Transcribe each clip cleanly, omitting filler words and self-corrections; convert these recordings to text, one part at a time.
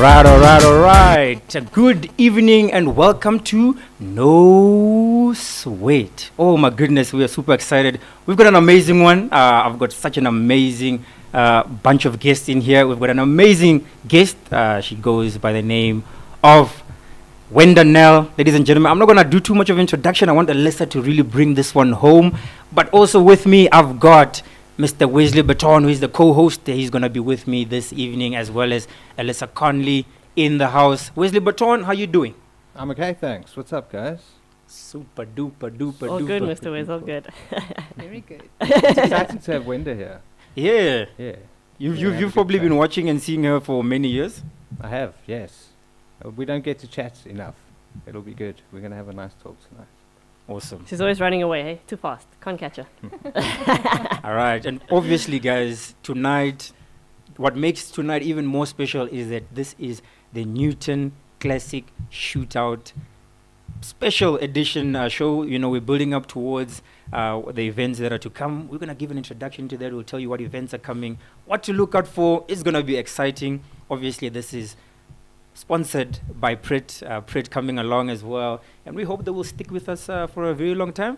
All right. Good evening and welcome to NOSWEAT. Oh my goodness, we are super excited. We've got an amazing one. I've got such an amazing bunch of guests in here. We've got an amazing guest. She goes by the name of Wenda Nel. Ladies and gentlemen, I'm not going to do too much of introduction. I want Alyssa to really bring this one home. But also with me, I've got Mr. Wesley Botton, who is the co-host. He's going to be with me this evening, as well as Alyssa Conley in the house. Wesley Botton, how you doing? I'm okay, thanks. What's up, guys? Super duper duper All duper. good, Mr. Wes, all good. Very good. It's exciting to have Wenda here. Yeah. Yeah, You've probably been watching and seeing her for many years. I have, yes. We don't get to chat enough. It'll be good. We're going to have a nice talk tonight. Awesome. She's always running away, hey? Too fast. Can't catch her. All right. And obviously, guys, tonight, what makes tonight even more special is that this is the Newton Classic Shootout special edition show. You know, we're building up towards the events that are to come. We're going to give an introduction to that. We'll tell you what events are coming, what to look out for. It's going to be exciting. Obviously, this is sponsored by Prit coming along as well, and we hope they will stick with us for a very long time.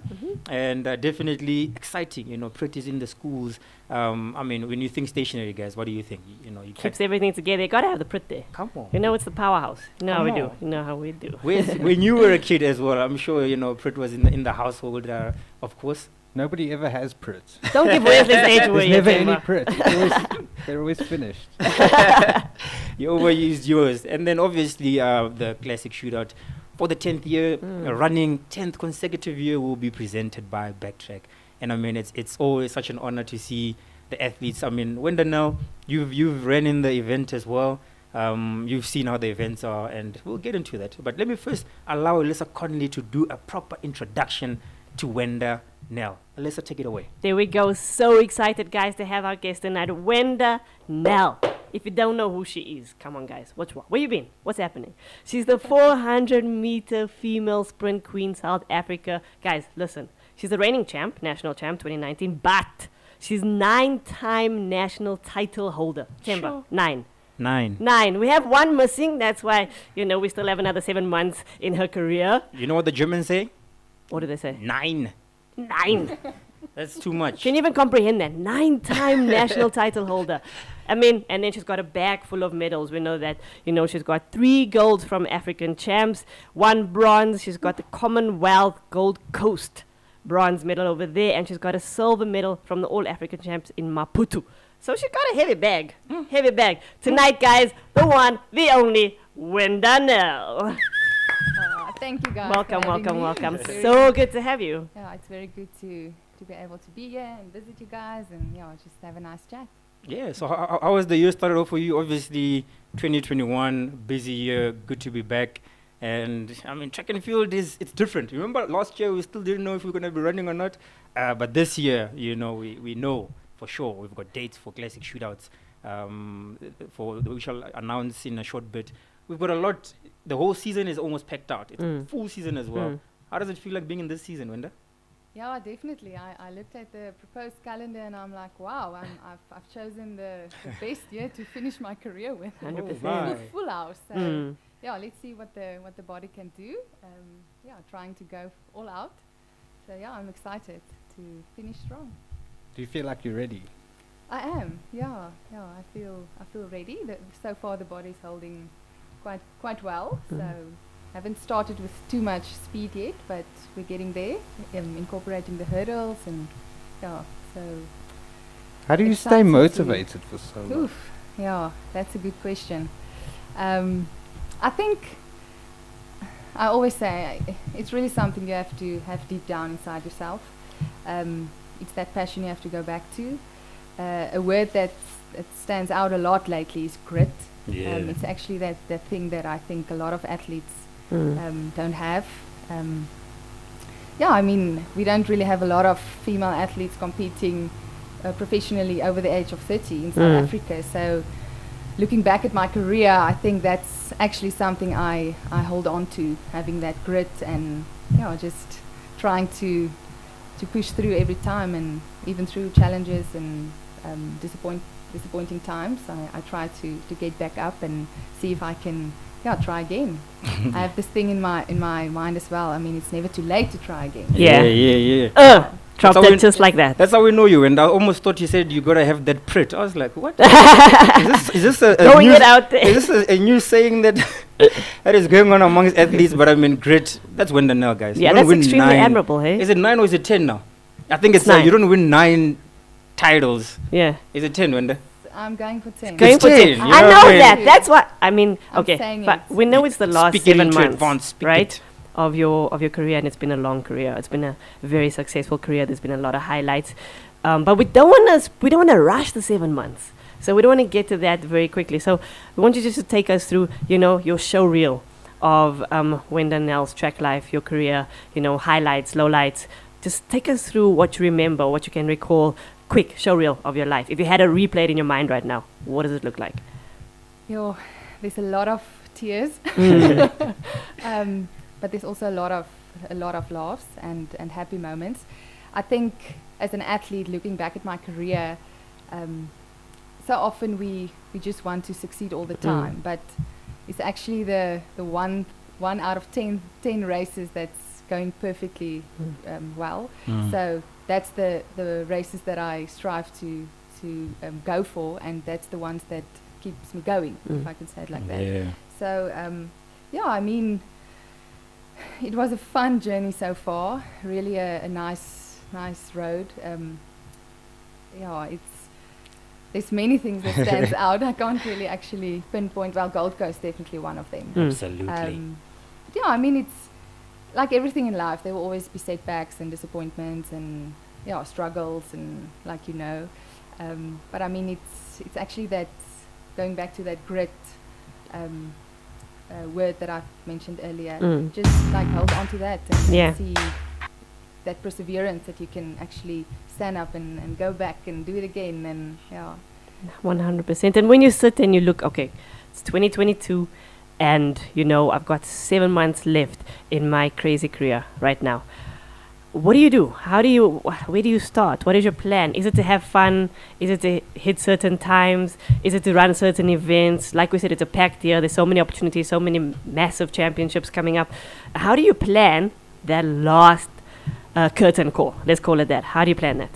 And definitely exciting. You know, Prit is in the schools. I mean, when you think stationery, guys, what do you think? You know, you Keeps everything together. You gotta have the Prit there. come on. You know it's the powerhouse. You know how Come we do. on. You know how we do. When you were a kid as well, I'm sure you know Prit was in the household, of course. Nobody ever has Prit. Don't give Wesley's age away. There's never yet, any Themba. Prit. They're always finished. You overused yours, and then obviously the classic shootout for the 10th year running, 10th consecutive year will be presented by Backtrack. And I mean, it's always such an honor to see the athletes. I mean, Wenda Nel, you've ran in the event as well. You've seen how the events are, and we'll get into that. But let me first allow Alyssa Conley to do a proper introduction to Wenda Nel. Alyssa, take it away. There we go. So excited, guys, to have our guest tonight, Wenda Nel. If you don't know who she is, come on, guys. What's wrong? Where you been? What's happening? She's the 400-meter female sprint queen, South Africa. Guys, listen. She's the reigning champ, national champ 2019, but she's 9-time national title holder. Themba, Sure. 9. 9. We have one missing. That's why, we still have another 7 months in her career. You know what the Germans say? What do they say? 9. 9. That's too much. Can you even comprehend that? 9-time national title holder. I mean, and then she's got a bag full of medals. We know that, she's got 3 golds from African champs, 1 bronze. She's got the Commonwealth Gold Coast bronze medal over there, and she's got a silver medal from the All African champs in Maputo. So she's got a heavy bag. Heavy bag. Tonight, guys, the one, the only, Wenda Nel. Thank you guys. Welcome, for having welcome, me. welcome. It's So good to have you. yeah, it's very good to be able to be here and visit you guys and just have a nice chat. Yeah, so how was the year started off for you? Obviously, 2021, busy year, good to be back. And I mean, track and field it's different. Remember last year we still didn't know if we were going to be running or not. But this year, we know for sure. We've got dates for classic shootouts. We shall announce in a short bit. We've got a lot. The whole season is almost packed out. It's a full season as well. How does it feel like being in this season, Wenda? Yeah, definitely. I looked at the proposed calendar and I'm like, wow, I've chosen the best year to finish my career with. 100%. Full house. So Mm. let's see what the body can do. Trying to go all out. So I'm excited to finish strong. Do you feel like you're ready? I am. Yeah. I feel ready. So far the body's holding quite well. So haven't started with too much speed yet, but we're getting there. Incorporating the hurdles and so. How do you Excited stay to- motivated for so long? Oof. Yeah, that's a good question. I think I always say it's really something you have to have deep down inside yourself. It's that passion you have to go back to. A word that stands out a lot lately is grit. It's actually that thing that I think a lot of athletes don't have. I mean, we don't really have a lot of female athletes competing professionally over the age of 30 in South Africa. So looking back at my career, I think that's actually something I hold on to, having that grit and just trying to push through every time, and even through challenges and disappointing times, I try to get back up and see if I can try again. I have this thing in my mind as well. I mean, it's never too late to try again. Yeah. Dropped it just like that. That's how we know you. And I almost thought you said you gotta have that Prit. I was like, what? is this a Throwing new it out there. Is this a new saying that that is going on amongst athletes? But I mean, grit. That's Wenda Nel, guys. Yeah, You don't that's win extremely 9. admirable, hey? Is it 9 or is it 10 now? I think it's It's 9. you don't win 9 titles. Yeah. Is it 10, Wenda? I'm going for 10. Going for 10. you I know know what I that. mean? That's what I mean. I'm Okay, saying but it. we know it's the last Speak it 7 into months, advance, speak right? it. Of your career, and it's been a long career. It's been a very successful career. There's been a lot of highlights, but we don't want to rush the 7 months. So we don't want to get to that very quickly. So we want you just to take us through, your show reel of Wenda Nel's track life, your career, highlights, lowlights. Just take us through what you remember, what you can recall. Quick show reel of your life. If you had a replay it in your mind right now, what does it look like? There's a lot of tears, but there's also a lot of laughs and happy moments. I think as an athlete, looking back at my career, so often we just want to succeed all the time, but it's actually the one out of 10 races that's going perfectly well. So that's the races that I strive to go for, and that's the ones that keeps me going, if I can say it like that. Yeah. So I mean, it was a fun journey so far. Really a nice road. There's many things that stands out. I can't really actually pinpoint. Well, Gold Coast definitely one of them. Absolutely. I mean, it's like everything in life. There will always be setbacks and disappointments and struggles and but I mean, it's actually that going back to that grit word that I mentioned earlier. Just like hold on to that and see that perseverance that you can actually stand up and go back and do it again, and 100%. And when you sit and you look, okay, it's 2022, and I've got 7 months left in my crazy career right now. What do you do? Where do you start? What is your plan? Is it to have fun? Is it to hit certain times? Is it to run certain events? Like we said, it's a packed year. There's so many opportunities, so many massive championships coming up. How do you plan that last curtain call? Let's call it that. How do you plan that?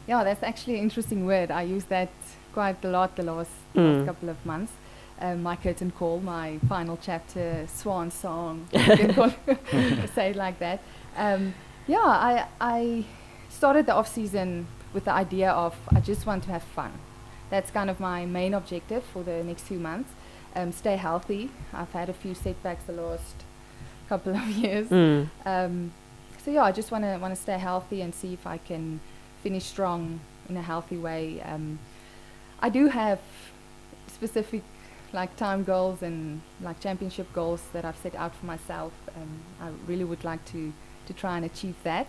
Yeah, that's actually an interesting word. I use that quite a lot the last couple of months. My curtain call, my final chapter, swan song, say it like that. I started the off-season with the idea of I just want to have fun. That's kind of my main objective for the next 2 months. Stay healthy. I've had a few setbacks the last couple of years. I just want to stay healthy and see if I can finish strong in a healthy way. I do have specific time goals and championship goals that I've set out for myself. I really would like to try and achieve that.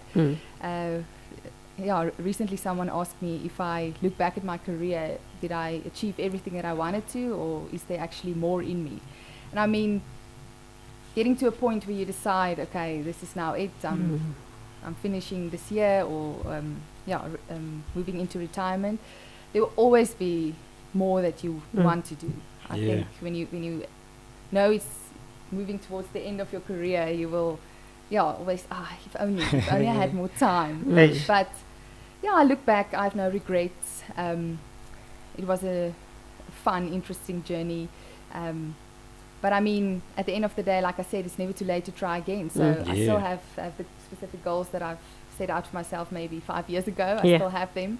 Recently someone asked me if I look back at my career, did I achieve everything that I wanted to, or is there actually more in me? And I mean, getting to a point where you decide, okay, this is now it, I'm finishing this year, or moving into retirement, there will always be more that you want to do. I think when you know it's moving towards the end of your career, you will always if only I had more time. But I look back, I have no regrets. It was a fun, interesting journey. But I mean, at the end of the day, like I said, it's never too late to try again. So I still have the specific goals that I've set out for myself maybe 5 years ago. I still have them,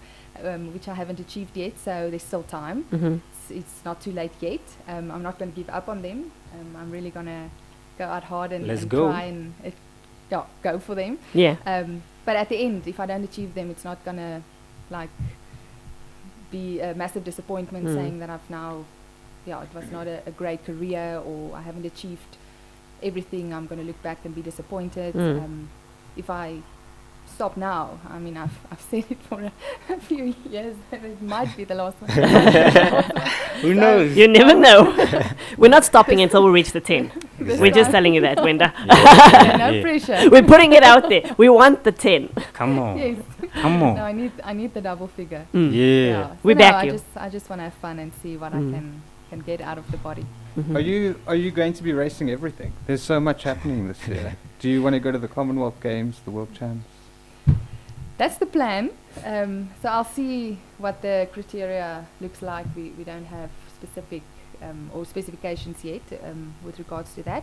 which I haven't achieved yet. So there's still time. It's not too late yet. I'm not going to give up on them. I'm really going to go out hard and try and go for them. But at the end, if I don't achieve them, it's not going to be a massive disappointment saying that I've now it was not a great career, or I haven't achieved everything. I'm going to look back and be disappointed. If I stop now, I mean, I've said it for a few years, and it might be the last one. Who knows? You never know. We're not stopping until we reach the 10. We're just telling you that, Wenda. No pressure. We're putting it out there. We want the 10. Come on. Yes. Come on. No, I need the double figure. Yeah. So We no, back I you. I just want to have fun and see what I can get out of the body. Mhm. Are you going to be racing everything? There's so much happening this year. Do you want to go to the Commonwealth Games, the World Champs? That's the plan. So I'll see what the criteria looks like. We don't have specific or specifications yet with regards to that.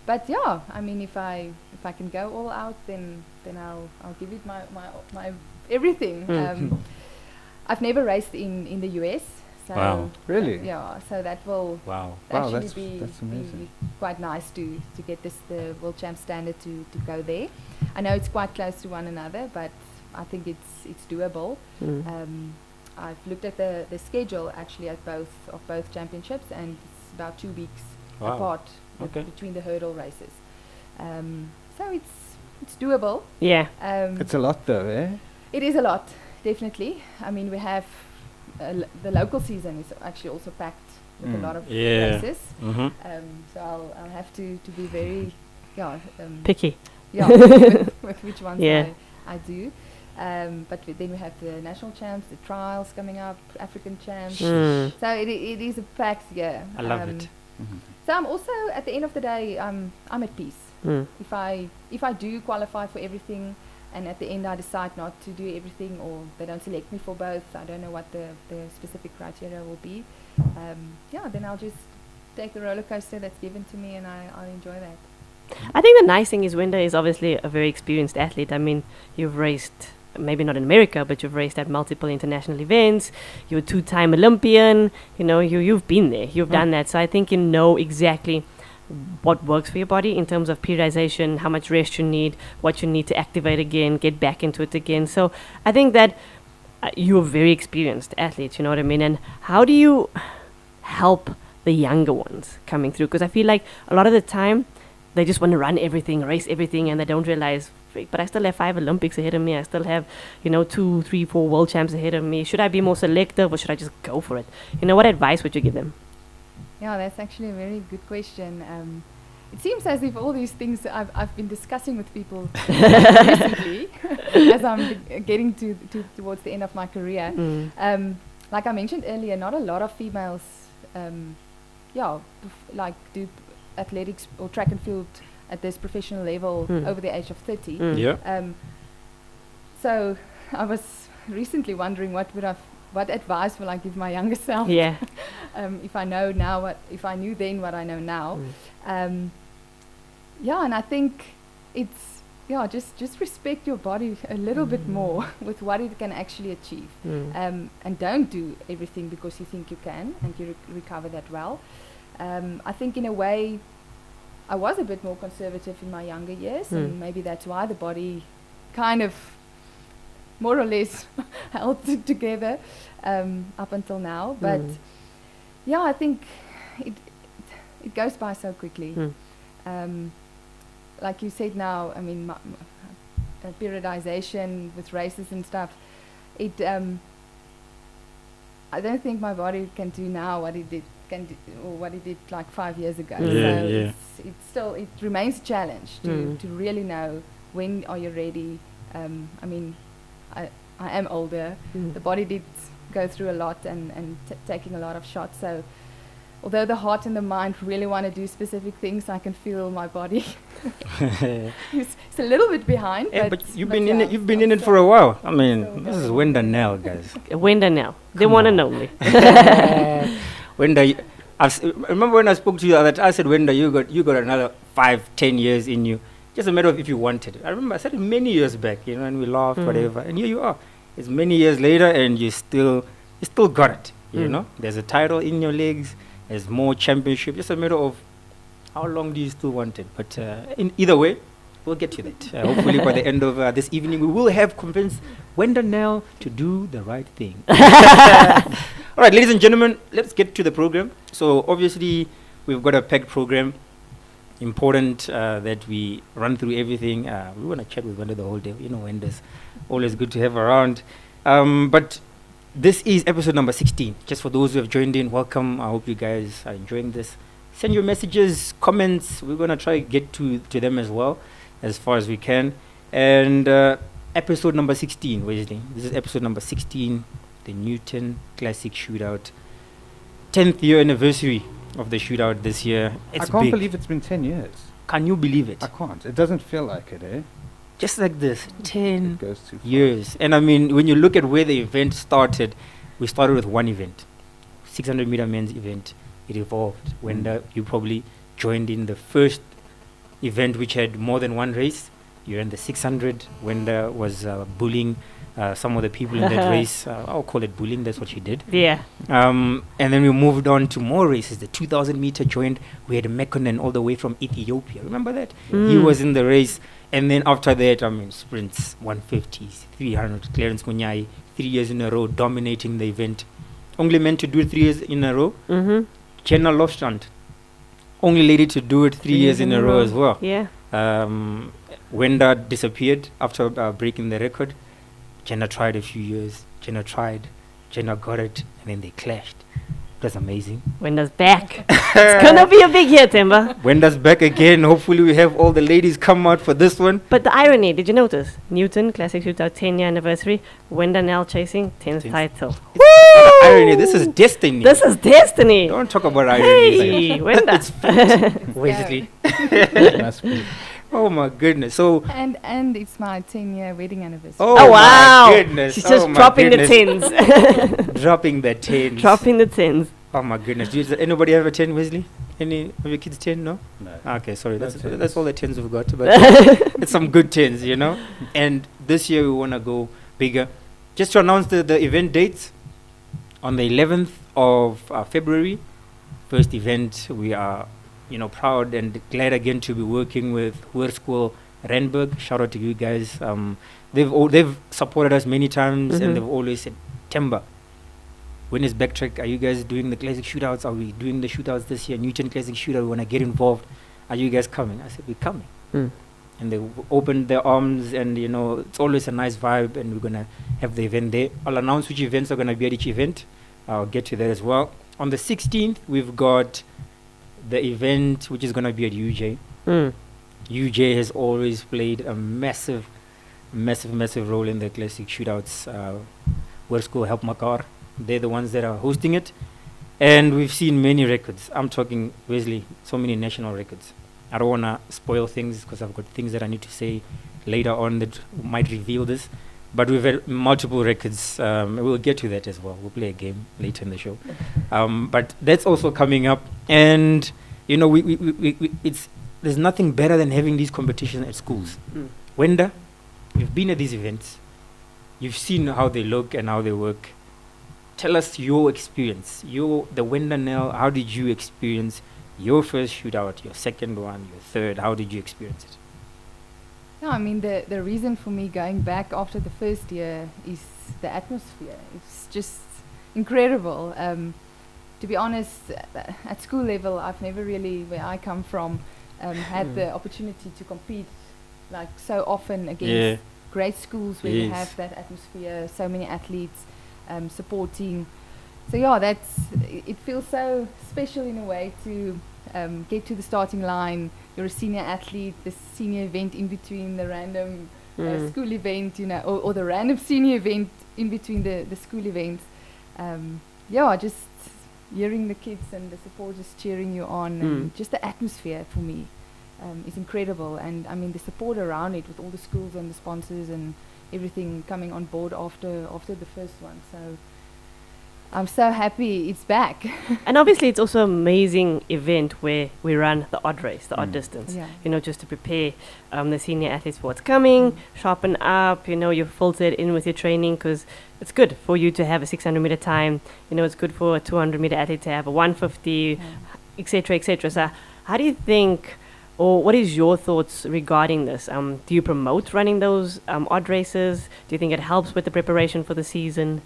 But yeah, I mean, if I can go all out, then I'll give it my everything. I've never raced in the US. So Wow. Really? yeah, so that will Wow. Wow, actually that's amazing. be quite nice to get the World Champ standard to go there. I know it's quite close to one another, but I think it's doable. I've looked at the schedule actually at both championships, and it's about 2 weeks Wow. apart Okay. between the hurdle races. So it's doable. Yeah. It's a lot though, eh? It is a lot, definitely. I mean, we have the local season is actually also packed with a lot of Yeah. races. Mm-hmm. So I'll have to be very Picky. with which ones Yeah. I do. But then we have the national champs, the trials coming up, African champs. Mm. So it is a packed year. I love it. So I'm also, at the end of the day, I'm at peace. Mm. If I do qualify for everything, and at the end I decide not to do everything, or they don't select me for both, I don't know what the specific criteria will be. Then I'll just take the roller coaster that's given to me, and I'll enjoy that. I think the nice thing is Wenda is obviously a very experienced athlete. I mean, you've raced, maybe not in America, but you've raced at multiple international events. You're a 2-time Olympian. You know, you've been there. You've done that. So I think you know exactly what works for your body in terms of periodization, how much rest you need, what you need to activate again, get back into it again. So I think that you're a very experienced athlete, you know what I mean? And how do you help the younger ones coming through? Because I feel like a lot of the time they just want to run everything, race everything, and they don't realize, but I still have 5 Olympics ahead of me. I still have, 2, 3, 4 world champs ahead of me. Should I be more selective, or should I just go for it? What advice would you give them? Yeah, that's actually a very good question. It seems as if all these things I've been discussing with people recently, as I'm getting towards the end of my career. Like I mentioned earlier, not a lot of females, do athletics or track and field at this professional level over the age of 30. Yeah. So I was recently wondering what advice will I give my younger self? Yeah. If I know now if I knew then what I know now. And I think it's just respect your body a little bit more with what it can actually achieve. And don't do everything because you think you can and you recover that well. I think in a way I was a bit more conservative in my younger years, and maybe that's why the body kind of more or less held together up until now. But I think it goes by so quickly. Like you said now, I mean, periodization with races and stuff, I don't think my body can do now what it did like 5 years ago. It remains a challenge to really know when are you ready. I mean, I am older. The body did go through a lot and taking a lot of shots. So although the heart and the mind really want to do specific things, I can feel my body it's a little bit behind. But you've been in it. You've been in it for a while. I mean, this is Wenda Nel, guys. Wenda Nel. They want to know me. Wenda, remember when I spoke to you the other time, I said, Wenda, you got another 5-10 years in you. Just a matter of if you wanted it. I remember I said it many years back, and we laughed, whatever. And here you are. It's many years later, and you still got it. You know, there's a title in your legs. There's more championship. Just a matter of how long do you still want it. But in either way, we'll get to that. Hopefully, by the end of this evening, we will have convinced Wenda Nel to do the right thing. All right, ladies and gentlemen, let's get to the program. So obviously, we've got a packed program. Important that we run through everything. We want to chat with Wenda the whole day. Wenda's always good to have around. But this is episode number 16. Just for those who have joined in, welcome. I hope you guys are enjoying this. Send your messages, comments. We're going to try to get to them as well, as far as we can. And episode number 16, Wesley. This is episode number 16, the Newton Classic Shootout. 10th year anniversary of the shootout this year. It's I can't big. believe it's been 10 years. Can you believe it? I can't. It doesn't feel like it, eh? Just like this, 10 It goes too far. years. And I mean, when you look at where the event started, we started with one event, 600 meter men's event. It evolved. Wenda, you probably joined in the first event which had more than one race. You're in the 600. Wenda was bullying some of the people in that race. I'll call it bullying. That's what she did. Yeah. And then we moved on to more races. The 2,000 meter joined. We had Mekonnen all the way from Ethiopia. Remember that? He was in the race. And then after that, I mean, sprints, 150s, 300. Clarence Munyai, 3 years in a row, dominating the event. Only meant to do it 3 years in a row. Mm-hmm. Jenna Lofstrand, only lady to do it 3 years in a row as well. Yeah. Wenda disappeared after breaking the record. Jenna tried a few years. Jenna got it, and then they clashed. It was amazing. Wenda's back. It's gonna be a big year, Themba. Wenda's back again. Hopefully we have all the ladies come out for this one. But the irony, did you notice? Newton Classic Shootout 10-year anniversary. Wenda Nel chasing 10th title. Irony, this is destiny. This is destiny. Don't talk about irony. Hey, Wenda. Wesley. Must be. Oh my goodness. So, And it's my 10-year wedding anniversary. Oh, wow. my goodness. She's just dropping the tins. Dropping the tins. Dropping the tins. Oh my goodness. Does anybody have a 10, Wesley? Any of your kids 10? No? No. Okay, sorry. No That's tens. all the 10s we've got. But it's some good 10s, you know? And this year we want to go bigger. Just to announce the event dates. On the 11th of February, first event, we are, proud and glad again to be working with Hoërskool Randburg. Shout out to you guys. They've supported us many times, and they've always said, Themba, when is Backtrack? Are you guys doing the classic shootouts? Are we doing the shootouts this year? Newton Classic Shootout, we want to get involved. Are you guys coming? I said, we're coming. And they opened their arms, and it's always a nice vibe, and we're going to have the event there. I'll announce which events are going to be at each event. I'll get to that as well. On the 16th, we've got the event which is going to be at UJ. UJ has always played a massive role in the classic shootouts. Hoërskool Help Makar, they're the ones that are hosting it. And we've seen many records. I'm talking, Wesley, so many national records. I don't want to spoil things because I've got things that I need to say later on that might reveal this. But we've had multiple records. We'll get to that as well. We'll play a game later in the show. But that's also coming up. And, there's nothing better than having these competitions at schools. Wenda, you've been at these events. You've seen how they look and how they work. Tell us your experience. The Wenda Nel, how did you experience your first shootout, your second one, your third? How did you experience it? No, I mean, the reason for me going back after the first year is the atmosphere. It's just incredible. To be honest, at school level, I've never really, where I come from, had the opportunity to compete like so often against great schools where you have that atmosphere, so many athletes supporting. So yeah, it feels so special in a way to get to the starting line. You're a senior athlete, the senior event in between the random school event, or the random senior event in between the school events. Just hearing the kids and the supporters cheering you on, and just the atmosphere for me is incredible. And I mean, the support around it with all the schools and the sponsors and everything coming on board after the first one. So I'm so happy it's back. And obviously it's also an amazing event where we run the odd race, the odd distance, just to prepare the senior athletes for what's coming, sharpen up, you filter it in with your training, because it's good for you to have a 600 meter time, it's good for a 200 meter athlete to have a 150, etc., etc. So how do you think, or what is your thoughts regarding this? Do you promote running those odd races? Do you think it helps with the preparation for the season?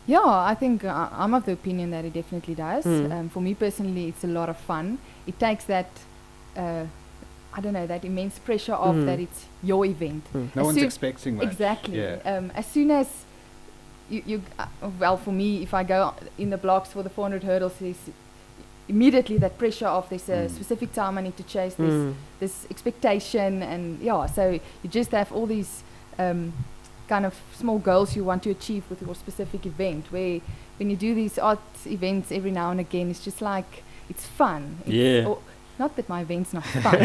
Yeah, I think I'm of the opinion that it definitely does. For me personally, it's a lot of fun. It takes that, that immense pressure off that it's your event. No one's expecting much. Exactly. Yeah. As soon as for me, if I go in the blocks for the 400 hurdles, there's immediately that pressure off. There's a specific time I need to chase. There's this expectation, and so you just have all these kind of small goals you want to achieve with your specific event, where when you do these art events every now and again, it's just like, it's fun. Not that my event's not fun,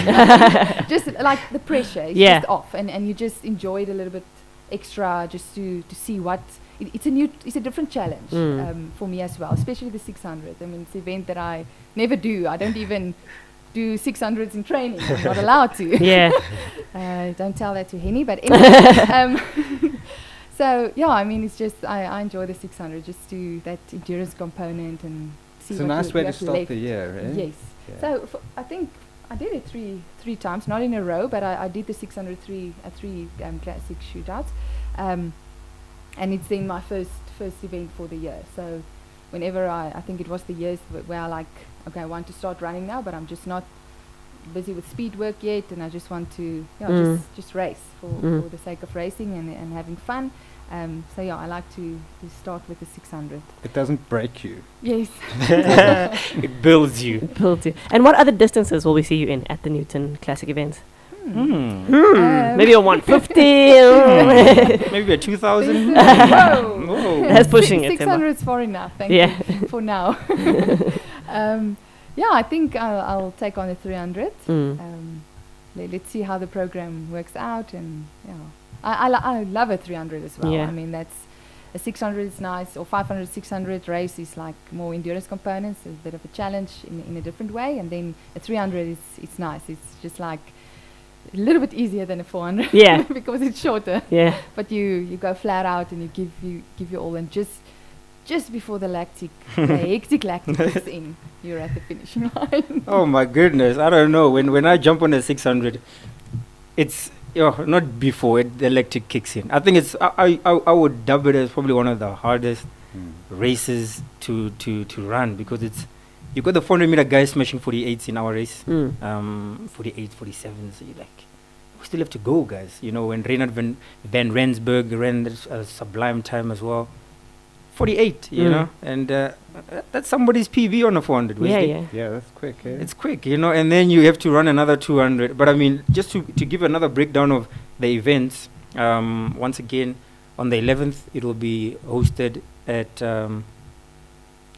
just like the pressure is just off, and you just enjoy it a little bit extra, just to see what it's a different challenge for me as well, especially the 600. I mean, it's an event that I never do. I don't even do 600s in training. I'm not allowed to. Yeah. Don't tell that to Henny, but anyway. So yeah, I mean, it's just I enjoy the 600, just do that endurance component and see. It's a nice way to start the year, eh? Yes. Yeah. So I think I did it three times, not in a row, but I did the 600 three classic shootouts, and it's then my first event for the year. So whenever I think it was the years where I like, okay, I want to start running now, but I'm just not busy with speed work yet, and I just want to just race for the sake of racing and having fun. So yeah, I like to start with the 600. It doesn't break you. Yes. It builds you. And what other distances will we see you in at the Newton Classic events? Maybe a 150. Maybe a 2000. Whoa. That's pushing it. 600 is far enough. Thank you for now. Yeah, I think I'll take on the 300. Let's see how the program works out, and I love a 300 as well. I mean, that's a 600 is nice, or 500, 600 race is like more endurance components, a bit of a challenge in a different way, and then a 300 it's nice. It's just like a little bit easier than a 400, because it's shorter. Yeah. But you go flat out and you give your all, and just before the hectic lactic kicks in, you're at the finishing line. Oh my goodness, I don't know. When I jump on a 600, it's not before the lactic kicks in. I think it's I would dub it as probably one of the hardest races to run, because you got the 400-meter guys smashing 48s in our race, 48, 47. So you're like, we still have to go, guys. You know, when Reinhard van Rensburg ran a sublime time as well. 48, you know, and that's somebody's PB on a 400. Yeah, that's quick. Eh? It's quick, you know, and then you have to run another 200. But I mean, just to give another breakdown of the events, once again, on the 11th, it will be hosted at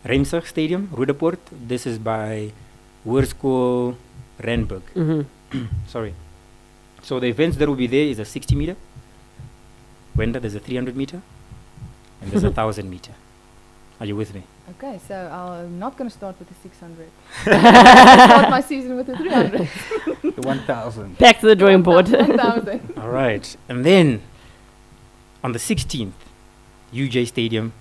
Rijmsig Stadium, Roodepoort. This is by Hoërskool Randburg. Sorry. So the events that will be there is a 60-meter. Wenda, there's a 300-meter. And there's a 1,000-meter. Are you with me? Okay, so I'm not going to start with the 600. Start my season with the 300. The 1,000. Back to the drawing board. 1,000. All right. And then on the 16th, UJ Stadium.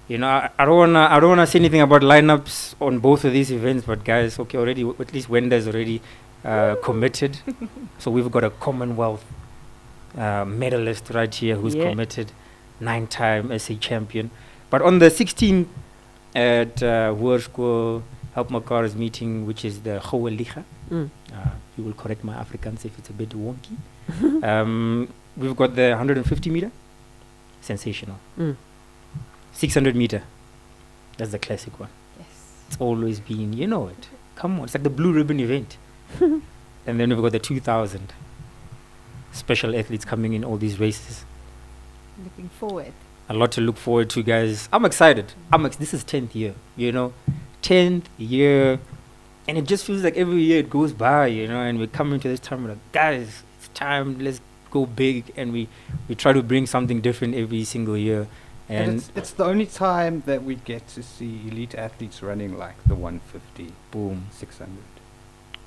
You know, I don't wanna say anything about lineups on both of these events, but guys, okay, already at least Wenda is already committed. So we've got a Commonwealth medalist right here who's committed. 9-time SA champion. But on the 16th at Hoërskool Help Makar's meeting, which is the Goue Liga, you will correct my Afrikaans if it's a bit wonky. We've got the 150-meter, sensational. 600-meter, that's the classic one. Yes. It's always been, you know it. Come on, it's like the blue ribbon event. And then we've got the 2,000. Special athletes coming in all these races. Looking forward. A lot to look forward to, guys. I'm excited. This is 10th year, you know. 10th year. And it just feels like every year it goes by, you know, and we're coming to this time, we're like, guys, it's time, let's go big. And we try to bring something different every single year. And it's the only time that we get to see elite athletes running like the 150. Boom. 600.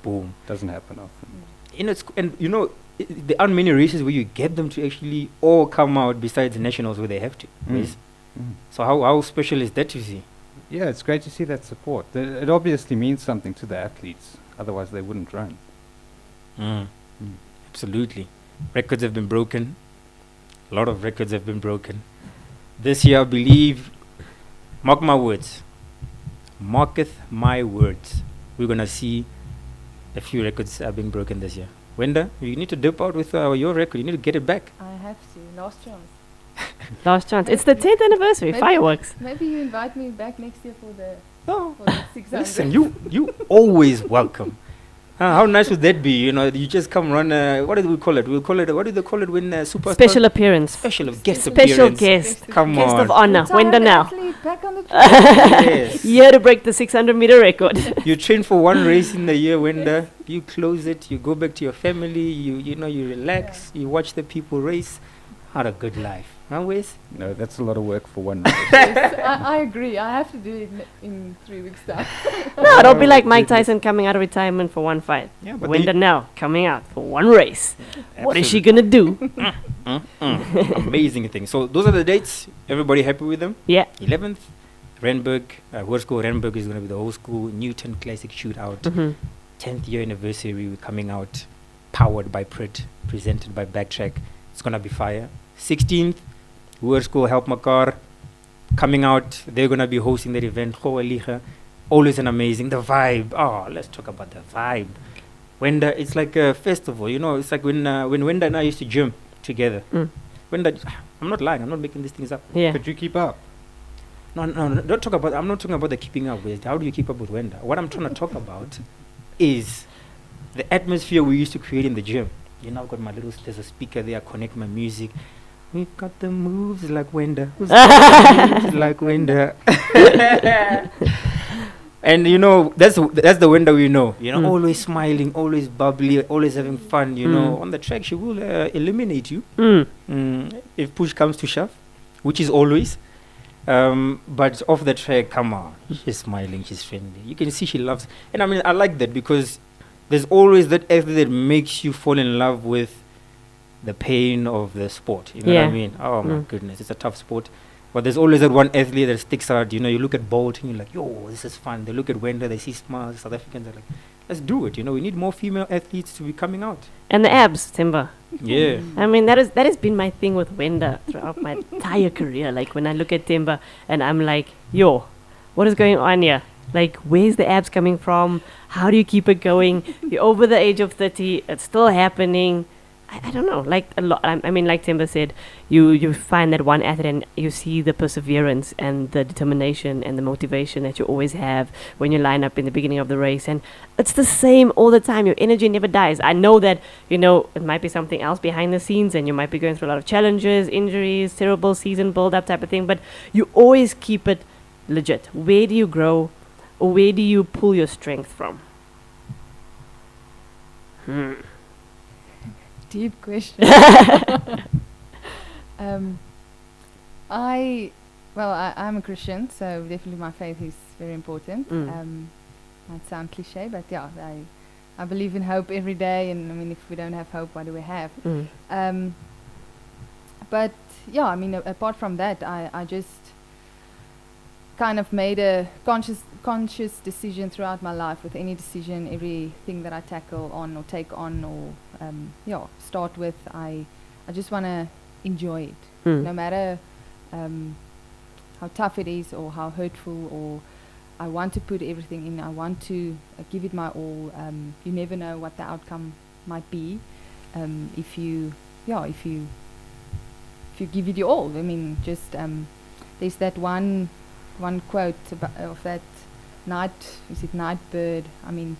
Boom. Doesn't happen often. There aren't many races where you get them to actually all come out besides the nationals where they have to. So how special is that to see? Yeah, it's great to see that support. It obviously means something to the athletes. Otherwise, they wouldn't run. Absolutely. Records have been broken. A lot of records have been broken. This year, I believe, mark my words. Marketh my words. We're going to see a few records are being broken this year. Wenda, you need to dip out with your record. You need to get it back. I have to. Last chance. Last chance. It's the 10th anniversary. Fireworks. Maybe you invite me back next year for the 600. Listen, you always welcome. How nice would that be? You know, you just come run. What do we call it? We'll call it. What do they call it when superstar? Special appearance. Guest Special appearance. guest. Come Guest on. of honor. Wenda Nel. Athlete back on the track. Yes. Here to break the 600-meter record. You train for one race in the year, Wenda. You close it. You go back to your family. You relax. You watch the people race. Had a good life, huh, Wes? No, that's a lot of work for one race. Yes, I agree. I have to do it in 3 weeks' time. No, don't be like Mike Tyson coming out of retirement for one fight. Yeah, but Wenda Nel coming out for one race. What is she gonna do? Amazing thing. So those are the dates. Everybody happy with them? Yeah. 11th, Randburg. Hoërskool Randburg is going to be the whole school Newton Classic Shootout. 10th year anniversary. We're coming out, powered by Prit, presented by Backtrack. It's going to be fire. 16th, Hoërskool Help Mekaar coming out. They're going to be hosting that event. Always an amazing. The vibe. Oh, let's talk about the vibe. Wenda, it's like a festival. You know, it's like when Wenda and I used to gym together. Wenda, I'm not lying. I'm not making these things up. Yeah. Could you keep up? No, don't talk about. I'm not talking about the keeping up with. How do you keep up with Wenda? What I'm trying to talk about is the atmosphere we used to create in the gym. You know, I've got my little. There's a speaker there. I connect my music. We've got the moves like Wenda. Who's got the moves like Wenda? And you know, that's the Wenda we know. You know, always smiling, always bubbly, always having fun. You know, on the track she will eliminate you if push comes to shove, which is always. But off the track, come on, she's smiling, she's friendly. You can see she loves. And I mean, I like that because there's always that athlete that makes you fall in love with the pain of the sport. You know what I mean? Oh my goodness, it's a tough sport. But there's always that one athlete that sticks out. You know, you look at Botton, you're like, yo, this is fun. They look at Wenda, they see smiles. South Africans are like, let's do it. You know, we need more female athletes to be coming out. And the abs, Themba. Yeah. I mean, that has been my thing with Wenda throughout my entire career. Like, when I look at Themba and I'm like, yo, what is going on here? Like, where's the abs coming from? How do you keep it going? You're over the age of 30. It's still happening. I don't know, like a lot. I mean, like Themba said, you find that one athlete and you see the perseverance and the determination and the motivation that you always have when you line up in the beginning of the race. And it's the same all the time. Your energy never dies. I know that, you know, it might be something else behind the scenes and you might be going through a lot of challenges, injuries, terrible season build-up type of thing, but you always keep it legit. Where do you grow, or where do you pull your strength from? Deep question. I'm a Christian, so definitely my faith is very important. Might sound cliche, but yeah, I believe in hope every day, and I mean, if we don't have hope, what do we have? But yeah, I mean, apart from that, I just kind of made a conscious decision throughout my life. With any decision, everything that I tackle on or take on or start with, I just want to enjoy it, no matter how tough it is or how hurtful. Or I want to put everything in. I want to give it my all. You never know what the outcome might be if you give it your all. I mean, just there's that one quote of that Nightbird. I mean,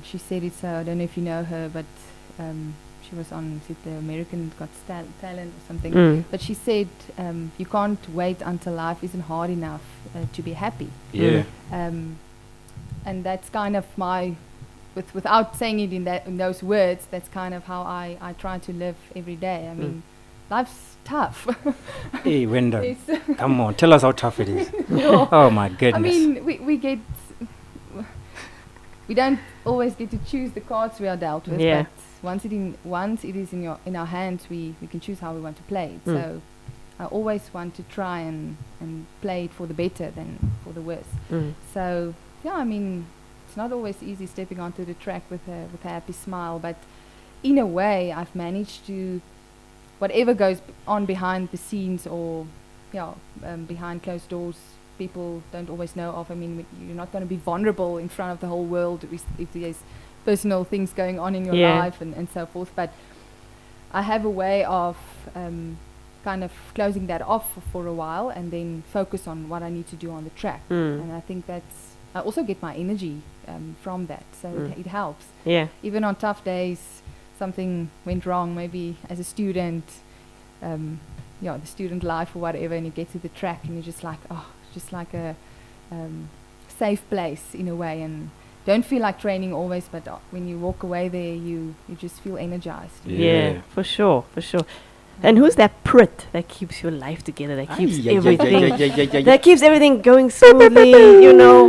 she said it. So I don't know if you know her, but she was on the American Got Talent or something. But she said, you can't wait until life isn't hard enough to be happy. Yeah. And that's kind of my, without saying it in those words, that's kind of how I try to live every day. I mean, life's tough. Hey, Wenda, come on, tell us how tough it is. Oh my goodness. I mean, we don't always get to choose the cards we are dealt with, but once it is in our hands, we can choose how we want to play it. So I always want to try and play it for the better than for the worse. So yeah, I mean, it's not always easy stepping onto the track with a happy smile, but in a way, I've managed to, whatever goes on behind the scenes or behind closed doors, people don't always know of. I mean, you're not going to be vulnerable in front of the whole world if there's personal things going on in your life and so forth. But I have a way of kind of closing that off for a while and then focus on what I need to do on the track. And I think I also get my energy from that. So it helps. Yeah. Even on tough days, something went wrong, maybe as a student, the student life or whatever, and you get to the track and you're just like, just like a safe place in a way, and don't feel like training always, but when you walk away there, you just feel energized. Yeah, for sure. And who's that Prit that keeps your life together, that keeps everything that keeps everything going smoothly, you know?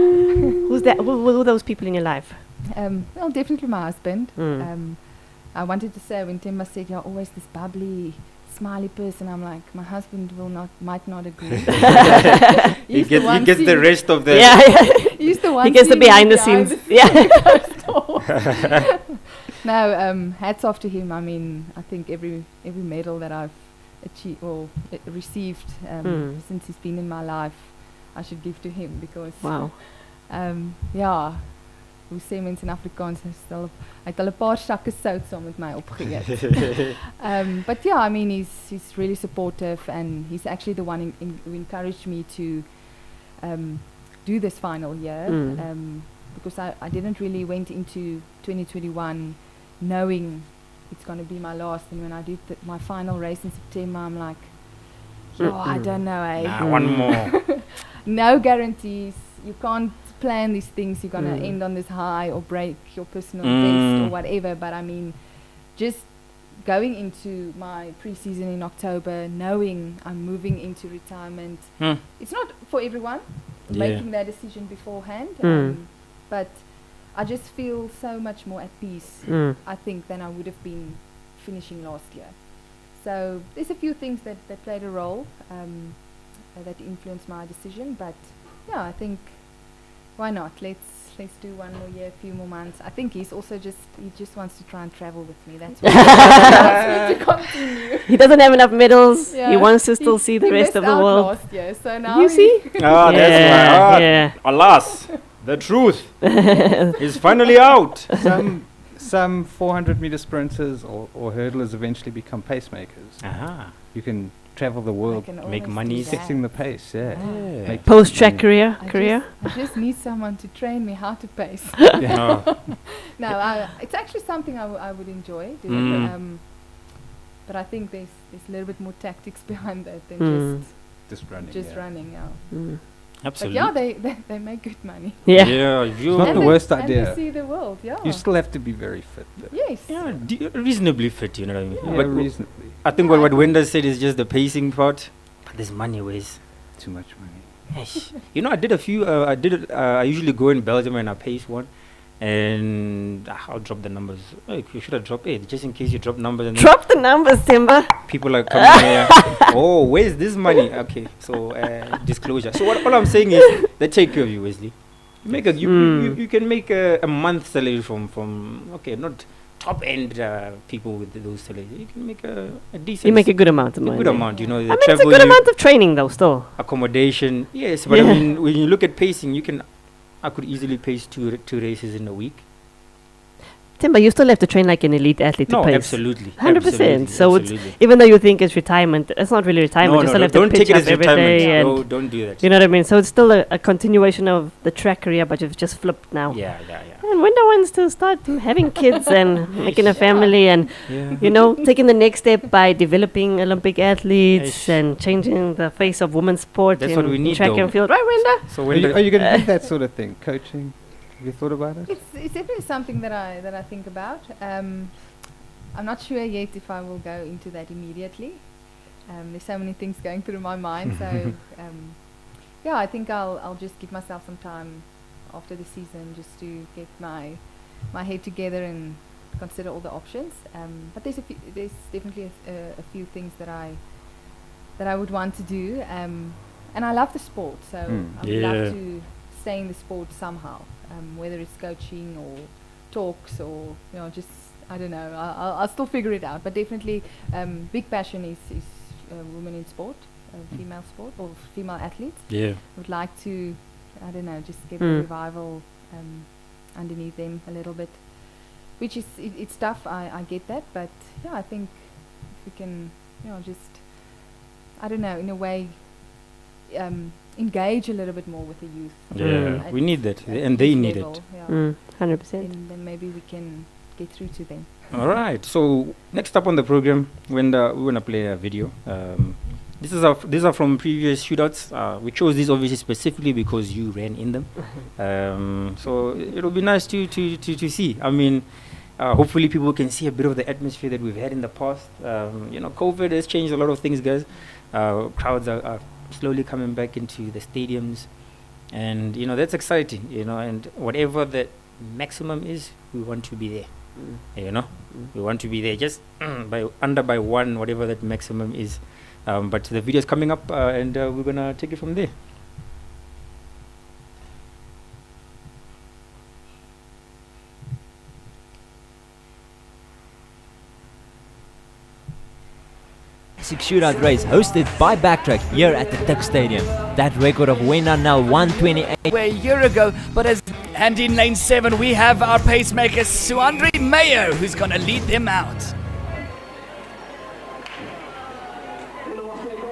Who's that? Who are those people in your life? Well, definitely my husband. I wanted to say when Themba said you're always this bubbly, smiley person, I'm like, my husband might not agree. He gets the rest of the. He's the one. He gets the behind the scenes. No, hats off to him. I mean, I think every medal that I've achieved or received since he's been in my life, I should give to him because. Wow. Hoe sê mense in Afrikaans, hy het al 'n paar sakke sout saam met my opgeëet. But yeah, I mean, he's really supportive, and he's actually the one who encouraged me to do this final year, because I didn't really went into 2021 knowing it's going to be my last, and when I did my final race in September, I'm like, I don't know, one more. No guarantees. You can't plan these things. You're going to end on this high or break your personal best or whatever. But I mean, just going into my pre-season in October, knowing I'm moving into retirement, it's not for everyone making that decision beforehand. But I just feel so much more at peace, I think, than I would have been finishing last year. So there's a few things that played a role that influenced my decision. But yeah, I think, why not? Let's do one more year, a few more months. I think he just wants to try and travel with me. That's why he wants me to continue. He doesn't have enough medals. He wants to still see the rest of the world. Last year, so now you see? That's why. Alas, the truth is finally out. Some 400-meter sprinters or hurdlers eventually become pacemakers. You can travel the world, make money, fixing the pace. Post-track career. I just need someone to train me how to pace. No, it's actually something I would enjoy doing. But I think there's a little bit more tactics behind that than just running. Absolutely. But they make good money. It's not the worst idea. And they see the world. You still have to be very fit, though. Yes. Reasonably fit, you know what I mean? But reasonably. I think what Wenda said is just the pacing part. But there's money, ways. Too much money. You know, I did a few. I usually go in Belgium and I pace one, and I'll drop the numbers. You should have dropped it just in case you drop numbers. And drop the numbers, Themba. People are coming here. Oh, where's this money? Okay, so disclosure. So all I'm saying is they take care of you, Wesley. You can make a month salary from not top end people with those salaries. You can make a decent. You make a good amount of money. A good amount, you know. I mean, it's a good amount of training, though. Still accommodation, yes. But I mean, when you look at pacing, I could easily pace two races in a week. Themba, you still have to train like an elite athlete to pace. No, absolutely. 100%. So even though you think it's retirement, it's not really retirement. You still have to pitch up every day. No, don't do that. You know what I mean? So it's still a continuation of the track career, but you've just flipped now. Yeah. And Wenda wants to start having kids and making a family and, taking the next step by developing Olympic athletes and changing the face of women's sport. That's what we need, track and field. Right, Wenda? So are you going to do that sort of thing? Coaching? Have you thought about it? It's definitely something that I think about. I'm not sure yet if I will go into that immediately. There's so many things going through my mind. So, I think I'll just give myself some time after the season just to get my head together and consider all the options. But there's definitely a few things that I would want to do. And I love the sport, so I would love to stay in the sport somehow. Whether it's coaching or talks or just I don't know. I'll still figure it out. But definitely, big passion is women in sport, female sport or female athletes. Yeah, would like to, I don't know, just get a revival underneath them a little bit, which is it's tough. I get that, but I think if we can, just I don't know, in a way, engage a little bit more with the youth. Yeah, we need that, and they need it. 100%. And then maybe we can get through to them. All right. So next up on the program, Wenda, we're gonna play a video. These are from previous shootouts. We chose these obviously specifically because you ran in them. So it'll be nice to see. I mean, hopefully people can see a bit of the atmosphere that we've had in the past. COVID has changed a lot of things, guys. Crowds are slowly coming back into the stadiums, and that's exciting. And whatever the maximum is, we want to be there. We want to be there just by one, whatever that maximum is. But the video is coming up, and we're gonna take it from there. Shootout race hosted by Backtrack here at the Tuck Stadium. That record of Wenda Nel 128 a year ago, and in lane 7 we have our pacemaker Suandri Mayo, who's gonna lead them out.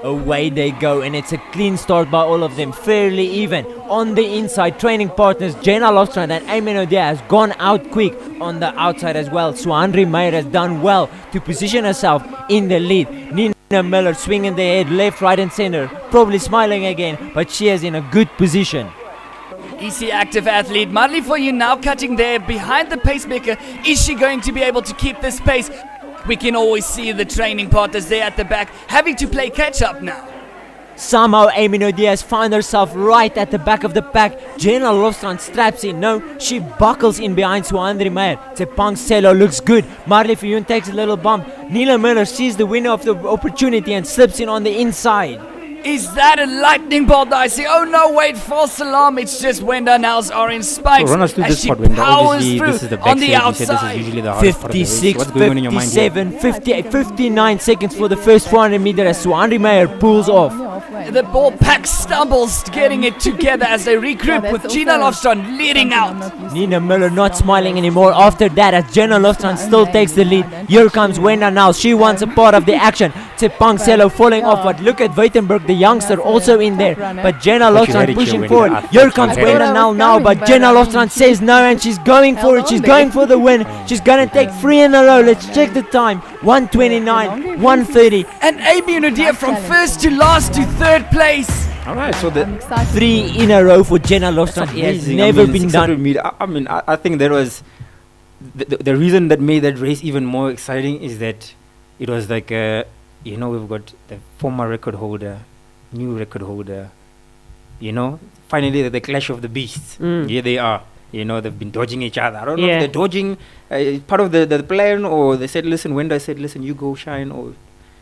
Away they go, and it's a clean start by all of them, fairly even. On the inside, training partners Jenna Lofstrand and Amy Nodia has gone out quick. On the outside as well, Suandri Mayo has done well to position herself in the lead. Nina Miller swinging the head left, right and center, probably smiling again, but she is in a good position. EC active athlete Marley for you now cutting there behind the pacemaker. Is she going to be able to keep this pace? We can always see the training partners there at the back having to play catch up now. Somehow Amy Diaz finds herself right at the back of the pack. Jenna Lofstrand straps in. No, she buckles in behind Suandri Meyer. Tsepang Selo looks good. Marley Fiyun takes a little bump. Nila Miller sees the winner of the opportunity and slips in on the inside. Is that a lightning bolt? I see. Oh no, wait, false alarm. It's just Wenda Nel's orange spikes as she powers through on the outside. 56, 57, 58, 59 seconds for the first 400 meter as Suandri Meyer pulls off. The ball pack stumbles getting it together as they regroup with Gina Lofstrand leading out. Nina Miller not smiling anymore after that as Jenna Lofstrand still takes the lead. Here comes Wenda Nel. She wants a part of the action. Tsepang Selo falling off, but look at Weitenberg, the youngster, also in there. But Jenna Lofstrand pushing forward. Here comes Wenda Nel now, but Jenna Lofstrand says no and she's going for it. She's going for the win. She's going to take 3 in a row. Let's check the time. 1:29, 1:30. And Amy Nadia from first to last to third place. All right, so the 3 in a row for Jenna Lofstrand has never been done. I think there was the reason that made that race even more exciting is that it was like we've got the former record holder, new record holder, finally the clash of the beasts. Here they are. They've been dodging each other. I don't know if they're dodging part of the plan, or they said, listen, Wenda said, listen, you go shine, or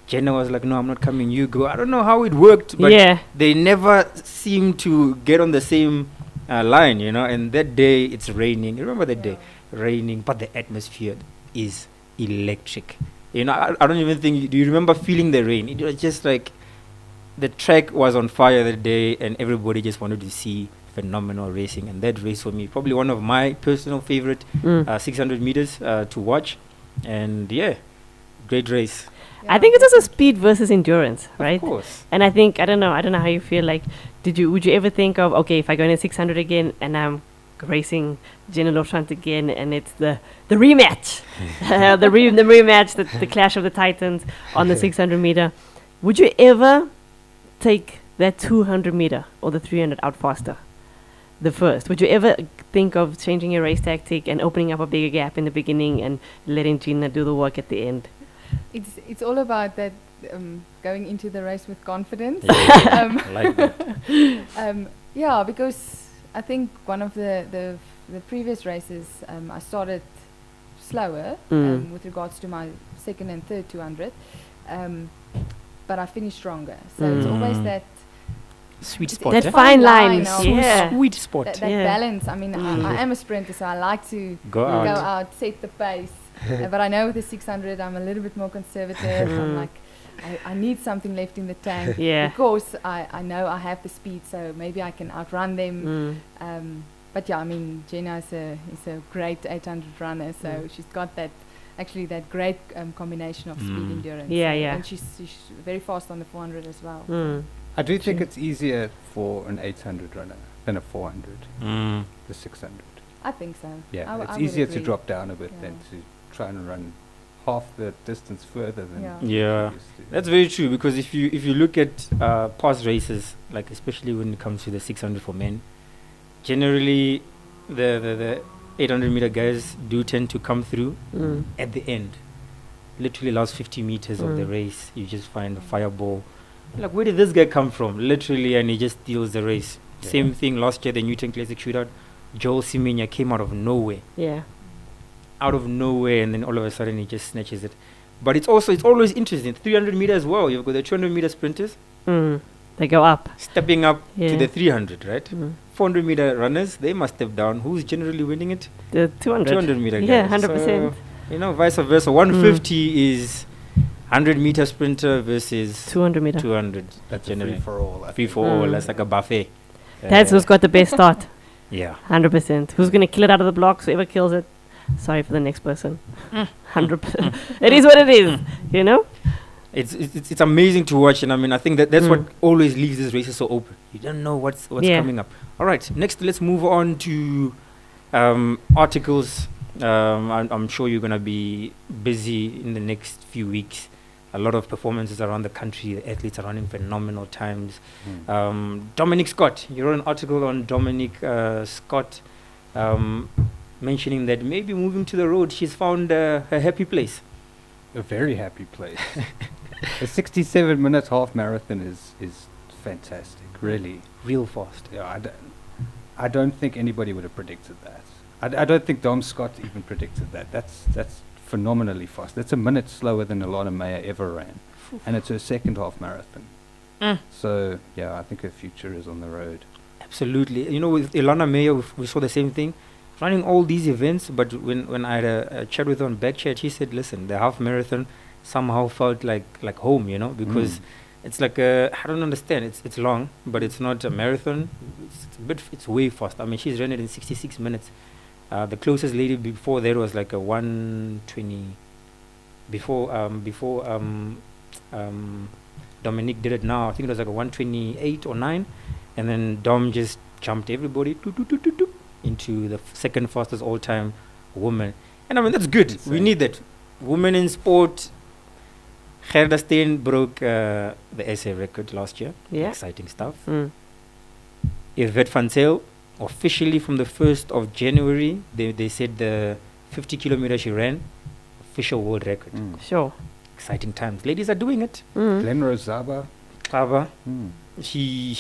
Jenna was like, no, I'm not coming, you go. I don't know how it worked, but they never seemed to get on the same line, and that day it's raining. Remember that day? Raining, but the atmosphere is electric. I don't even think, do you remember feeling the rain? It was just like the track was on fire that day, and everybody just wanted to see phenomenal racing. And that race for me, probably one of my personal favorite 600 meters to watch. And great race. I think it's also speed versus endurance, right? Of course. And I think, I don't know how you feel. Like, would you ever think of, okay, if I go in at 600 again and I'm racing Jenna Lofstrand again, and it's the rematch, the rematch, the clash of the titans on the 600 meter. Would you ever take that 200 meter or the 300 out faster? The first. Would you ever think of changing your race tactic and opening up a bigger gap in the beginning and letting Gina do the work at the end? It's all about that going into the race with confidence. Like that. Because I think one of the previous races I started slower with regards to my second and third 200, but I finished stronger. So it's always that sweet spot. That fine line. Sweet spot. That balance. I mean, I am a sprinter, so I like to go out, set the pace. But I know with the 600, I'm a little bit more conservative. I'm like, I need something left in the tank because I know I have the speed, so maybe I can outrun them. But Jenna is a great 800 runner, so she's got that great combination of speed, endurance. And she's very fast on the 400 as well. I do think it's easier for an 800 runner than a 400, Mm. the 600. I think so. Yeah, I it's would easier to agree. drop down a bit Yeah. than to try and run half the distance further than Yeah. Yeah, you used to. that's very true, because if you look at past races, like especially when it comes to the 600 for men, generally the 800 meter guys do tend to come through Mm. at the end. Literally last 50 meters of the Mm. race, you just find a fireball. Like, where did this guy come from? Literally, and he just steals the race. Yeah. Same thing last year, the Newton Classic shootout. Joel Semenya came out of nowhere. Yeah. Out of nowhere, and then all of a sudden he just snatches it. But it's always interesting. 300 meter as well. You've got the 200 meter sprinters Mm. They go up. stepping up Yeah. to the 300, right? Mm. 400 meter runners, they must step down. Who's generally winning it? The 200. 200 meter Yeah, guys. 100%. So, vice versa. 150 is 100 meter sprinter versus 200 meter. 200. That's generally. a free for all. I Free think. for all. Mm. That's like a buffet. That's who's got the best start. Yeah. 100%. Who's going to kill it out of the blocks? Whoever kills it. Sorry for the next person. 100%. It is what it is, you know? It's amazing to watch, and I mean, I think that's what Mm. always leaves these races so open. You don't know what's Yeah. coming up. All right, next let's move on to articles. I'm sure you're gonna be busy in the next few weeks. A lot of performances around the country. The athletes are running phenomenal times. Dominic Scott, you wrote an article on Dominic Scott, mentioning that maybe moving to the road, she's found her happy place. A very happy place. A 67-minute half marathon is fantastic, really. Real fast. Yeah, I don't think anybody would have predicted that. I don't think Dom Scott even predicted that. That's phenomenally fast. That's a minute slower than Alana Meyer ever ran. And it's her second half marathon. So, yeah, I think her future is on the road. Absolutely. You know, with Ilana Meyer, we saw the same thing. Running all these events, but when I had a chat with her on Backtrack, she said, listen, the half marathon somehow felt like home, you know, because it's like I don't understand. It's long, but it's not a marathon. It's way fast. I mean, she's run it in 66 minutes. The closest lady before there was like a 120. Before Dominique did it now, I think it was like a 128 or 9, and then Dom just jumped everybody into the second fastest all-time woman. And I mean, that's good. Insane. We need that. Women in sport. Gerda Steen broke the SA record last year. Yeah. Exciting stuff. Mm. Yvette van Zyl, officially from the 1st of January, they said the 50 kilometers she ran, official world record. Sure. Exciting times. Ladies are doing it. Mm. Glen Rosaba, Klava, she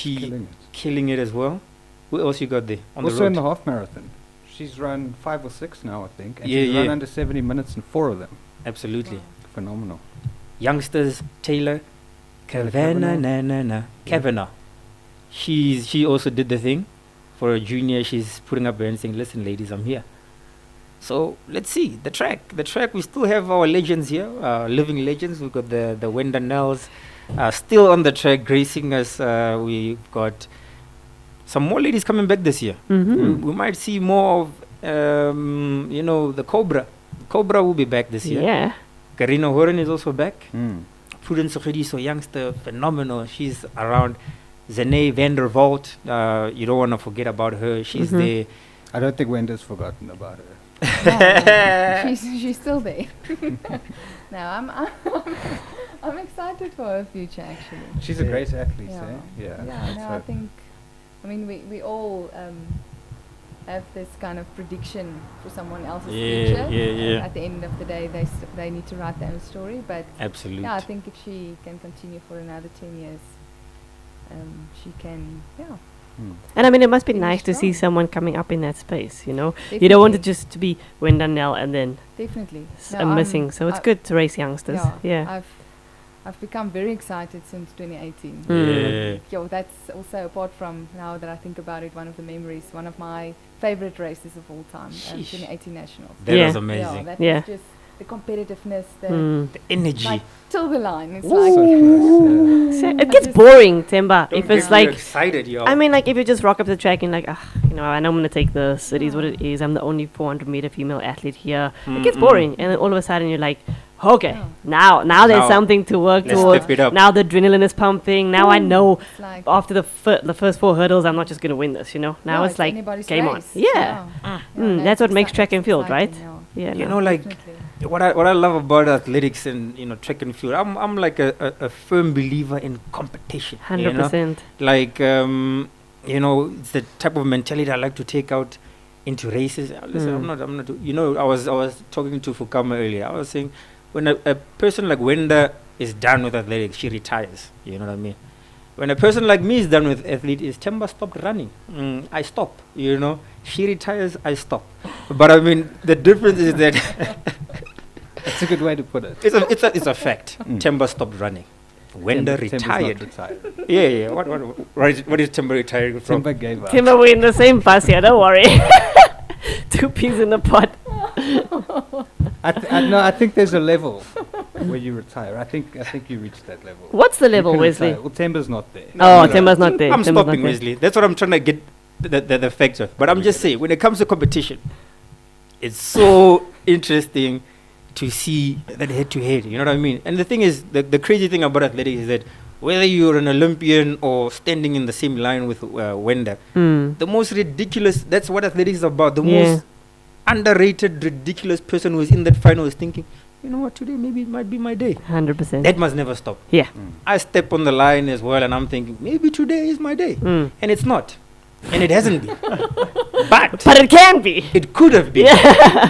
killing it as well. Who else you got there on also the road? in the half marathon. She's run 5 or 6 now, I think. And Yeah, she's run yeah. under 70 minutes in 4 of them. Absolutely. Phenomenal. Youngsters, Taylor, Kavanagh. She also did the thing. For a junior, she's putting up her hand saying, listen, ladies, I'm here. So let's see. The track, we still have our legends here, living legends. We've got the Wenda Nels still on the track, gracing us. We've got some more ladies coming back this year. Mm-hmm. We might see more of, the Cobra. Cobra will be back this year. Yeah. Karina Horan is also back. Mm. Prudence Sogediso, youngster, phenomenal. She's around. Zene van der Vault, you don't want to forget about her. She's there. I don't think Wenda's forgotten about her. No, she's still there. No, I'm excited for her future actually. She's a great athlete, Yeah. Yeah. Yeah, let's no, I hope. think, I mean, we all have this kind of prediction for someone else's future. yeah. At the end of the day, they need to write their own story. But Absolutely. yeah, I think if she can continue for another 10 years, she can, And I mean, it must be Finish nice to see strong. someone coming up in that space, you know? You don't want it Definitely. just to be Wenda Nel and then Definitely. missing. So it's good to race youngsters. Yeah. I've become very excited since 2018. Mm. Yeah. That's also, apart from now that I think about it, one of the memories, one of my favorite races of all time, Sheesh. 2018 Nationals. That Yeah. was amazing. That Yeah. was just the competitiveness, the The energy. like till the line. It's So like close, So it gets boring, Themba. If it's like, excited, yo. I mean, like if you just rock up the track and like, I know I'm gonna take this. It is what it is. I'm the only 400-meter female athlete here. It gets boring, and then all of a sudden you're like, Okay, Yeah. now there's Now, something to work let's towards. step it up. Now the adrenaline is pumping. Now I know It's like after the first 4 hurdles, I'm not just going to win this, you know. Now yeah, it's like anybody's game on. race. Yeah. That's what makes track and field, right? Yeah, You no. know, like Definitely. what I love about athletics and track and field. I'm like a firm believer in competition. 100%. Like it's the type of mentality I like to take out into races. Listen, I'm not. I was talking to Fukama earlier. I was saying when a person like Wenda is done with athletics, she retires. You know what I mean? When a person like me is done with athletics, Themba stopped running. I stop. She retires, I stop. But I mean, the difference is that That's a good way to put it. it's a fact. Themba stopped running. Wenda Themba's not retired. retired. Yeah. What is Themba retiring from? Themba gave up. Timber, we're in the same bus here, don't worry. 2 peas in the pot. I think there's a level where you retire. I think you reached that level. What's the You level, can Wesley? retire. Well, Themba's not there. Oh, no. Timber's not there. I'm Timber's not stopping, there. Wesley. That's what I'm trying to get the facts of. But I'm just saying, when it comes to competition, it's so interesting to see that head-to-head. You know what I mean? And the thing is, the crazy thing about athletics is that whether you're an Olympian or standing in the same line with Wenda, the most ridiculous, that's what athletics is about. The most underrated, ridiculous person who is in that final is thinking, you know what, today maybe it might be my day. 100%. That must never stop. Yeah. I step on the line as well and I'm thinking, maybe today is my day. Mm. And it's not. And it hasn't been. But But it can be. it could have been.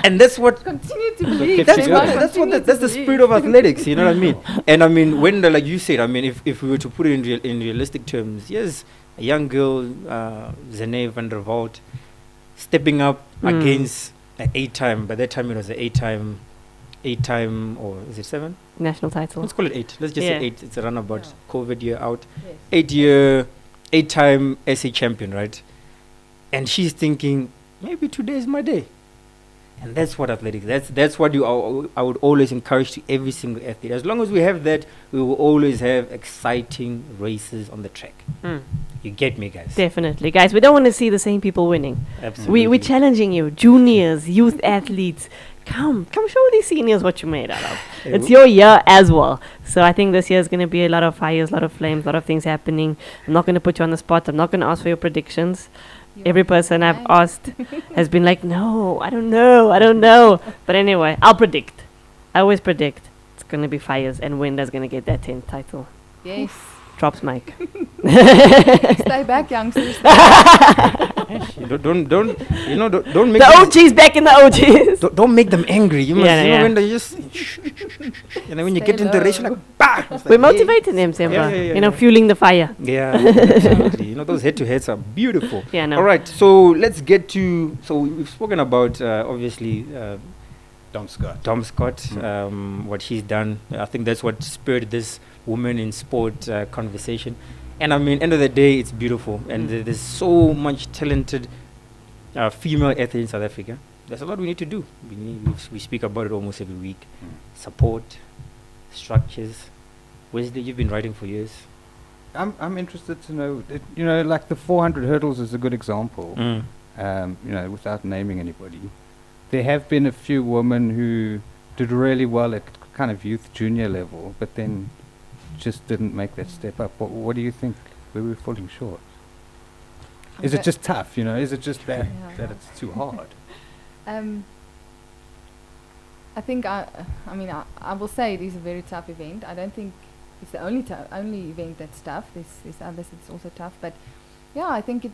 And that's what Continue to believe. kept that's you what going. that's the spirit of athletics, you know what I mean? And I mean, when like you said, I mean, if we were to put it in realistic terms, yes, a young girl, Zene van der Vault, stepping up against an 8-time. By that time, it was an 8-time, or is it 7? National title. Let's call it 8. Let's just Yeah. say 8. It's a runabout. Yeah. COVID year out. Yes. 8-time SA champion, right? And she's thinking, maybe today is my day. And that's what athletics. That's what I would always encourage to every single athlete. As long as we have that, we will always have exciting races on the track. Mm. You get me, guys? Definitely. Guys, we don't want to see the same people winning. Absolutely. We're challenging you, juniors, youth athletes. Come show these seniors what you're made out of. Yeah, It's your year as well. So I think this year is going to be a lot of fires, a lot of flames, a lot of things happening. I'm not going to put you on the spot. I'm not going to ask for your predictions. Every person I've asked has been like, no, I don't know. But anyway, I'll predict. I always predict. It's going to be fires and Wenda's going to get that 10th title. Yes. Drops mic. Stay back, youngsters. Don't make The them, OG's back in the OGs. don't make them angry. You must, Yeah, yeah. when they just, and then when you Stay get into the race, you're low. like, bah! It's We're like, yeah. motivating them, Themba. Yeah. Fueling the fire. Yeah, absolutely. Those head-to-heads are beautiful. Yeah, no. All right, so let's get to. So we've spoken about obviously Dom Scott. Tom Scott, what she's done. I think that's what spurred this woman in sport conversation. And I mean, end of the day, it's beautiful, and there's so much talented female athletes in South Africa. There's a lot we need to do. We speak about it almost every week. Support, structures. Wesley, you've been writing for years. I'm interested to know, like the 400 hurdles is a good example. Without naming anybody, there have been a few women who did really well at kind of youth junior level, but then just didn't make that step up. What do you think? Were we falling short? Is it just tough? Is it just that it's too hard? I think I will say it is a very tough event. I don't think it's the only event that's tough. There's others that's also tough, but yeah, I think it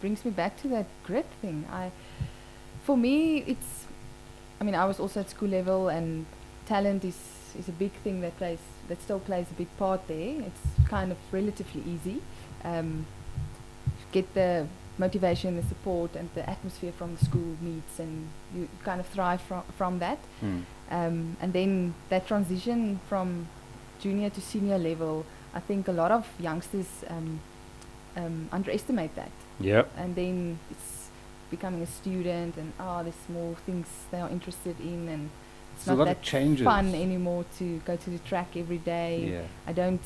brings me back to that grit thing. For me, it's. I was also at school level, and talent is a big thing that still plays a big part there. It's kind of relatively easy. Get the motivation, the support, and the atmosphere from the school meets, and you kind of thrive from that. And then that transition from junior to senior level, I think a lot of youngsters underestimate that. Yep. And then it's becoming a student, and there's more things they are interested in, and it's There's a not lot of that changes. fun anymore to go to the track every day. Yeah. I don't.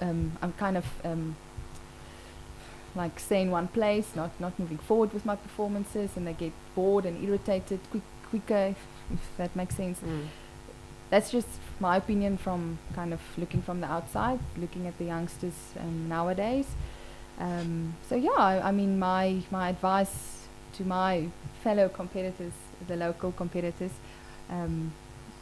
I'm kind of like stay in one place, not moving forward with my performances, and they get bored and irritated quicker, if that makes sense. that's just my opinion from kind of looking from the outside, looking at the youngsters nowadays. So yeah, I mean, my advice to my fellow competitors, the local competitors,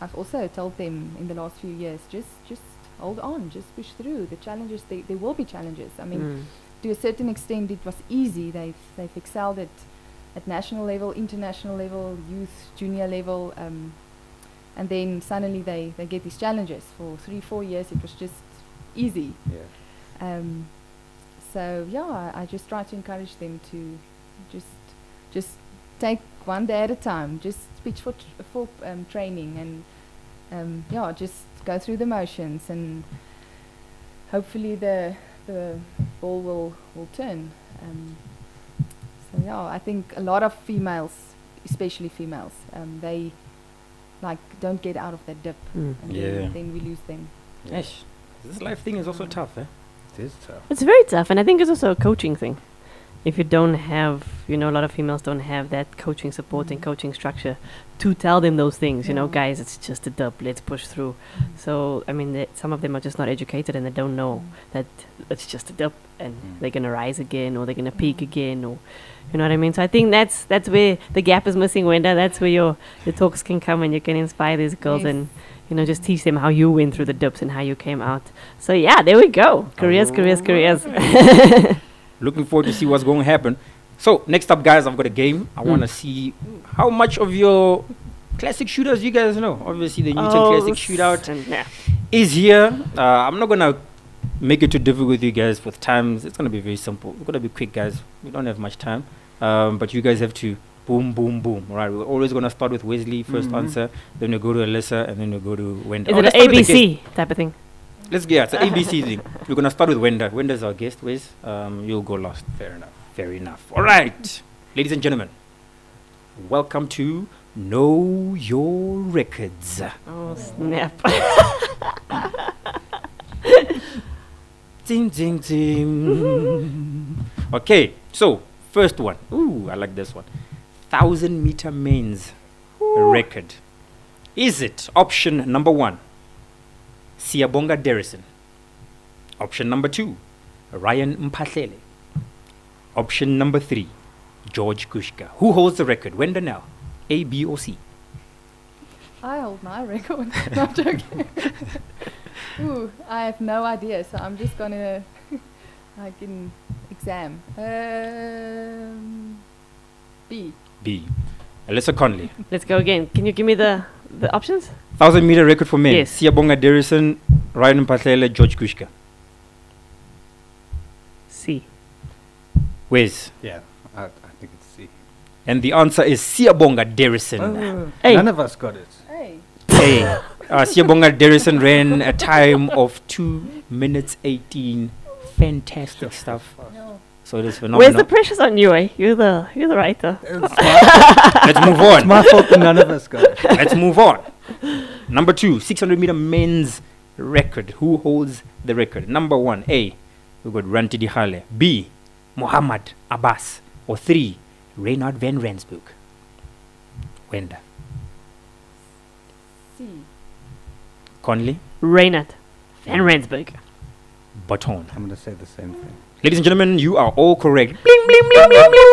I've also told them in the last few years, just hold on, just push through. The challenges, there will be challenges. I mean, to a certain extent, it was easy. They've excelled at national level, international level, youth, junior level, and then suddenly they get these challenges. For 3-4 years, it was just easy. Yeah. So yeah, I just try to encourage them to just take one day at a time. Just pitch for training, and yeah, just go through the motions, and hopefully the ball will turn. So yeah, I think a lot of females, especially females, they like don't get out of that dip, and then we lose them. Yes. This life thing is also tough, eh? It is tough. It's very tough, and I think it's also a coaching thing. If you don't have, a lot of females don't have that coaching support and coaching structure to tell them those things, guys, it's just a dip, let's push through. So, I mean, some of them are just not educated and they don't know that it's just a dip and they're going to rise again or they're going to peak again, or, you know what I mean? So I think that's where the gap is missing, Wenda. That's where your talks can come and you can inspire these girls and, just teach them how you went through the dips and how you came out. So yeah, there we go. Careers. Looking forward to see what's going to happen. So next up, guys, I've got a game. I want to see how much of your classic shooters you guys know. Obviously, the Newton Classic Shootout is here. I'm not going to make it too difficult with you guys with times. It's going to be very simple. We're going to be quick, guys. We don't have much time. But you guys have to boom, boom, boom. All right, we're always going to start with Wesley, first answer. Then we go to Alyssa, and then we go to Wenda. Is it an ABC type of thing? It's an ABC thing. We're going to start with Wenda. Wenda's our guest, Wes. You'll go last. Fair enough. All right. Ladies and gentlemen, welcome to Know Your Records. Oh, snap. Ding, ding, ding. Okay, so first one. Ooh, I like this one. 1,000-meter men's record. Is it option number 1, Siyabonga Derrison? Option number 2, Ryan Mphahlele? Option number 3, George Kushka? Who holds the record? Wenda Nel, A, B, or C? I hold my record. Not joking. Ooh, I have no idea, so I'm just gonna like in exam. B. Alyssa Conley. Let's go again. Can you give me the options? 1,000-meter record for men. Yes. Siyabonga Derrison, Ryan Mphahlele, George Kushka. C. Wes? Yeah, I think it's C. And the answer is Siyabonga Derrison. Hey. None of us got it. Hey. Siyabonga Derrison ran a time of 2 minutes 18. Fantastic stuff. No. So it is phenomenal. Where's the pressures on you, eh? You're the writer. Let's move on. It's my fault that none of us got it. Let's move on. Number 2, 600-meter men's record. Who holds the record? Number 1, A, we've got Ranti Dihale. B, Muhammad Abbas. Or 3, Reynard van Rensburg. Wenda. C. Conley. Reynard van Rensburg. Botton. I'm going to say the same thing. Ladies and gentlemen, you are all correct. Bling, bling, bling, bling, bling,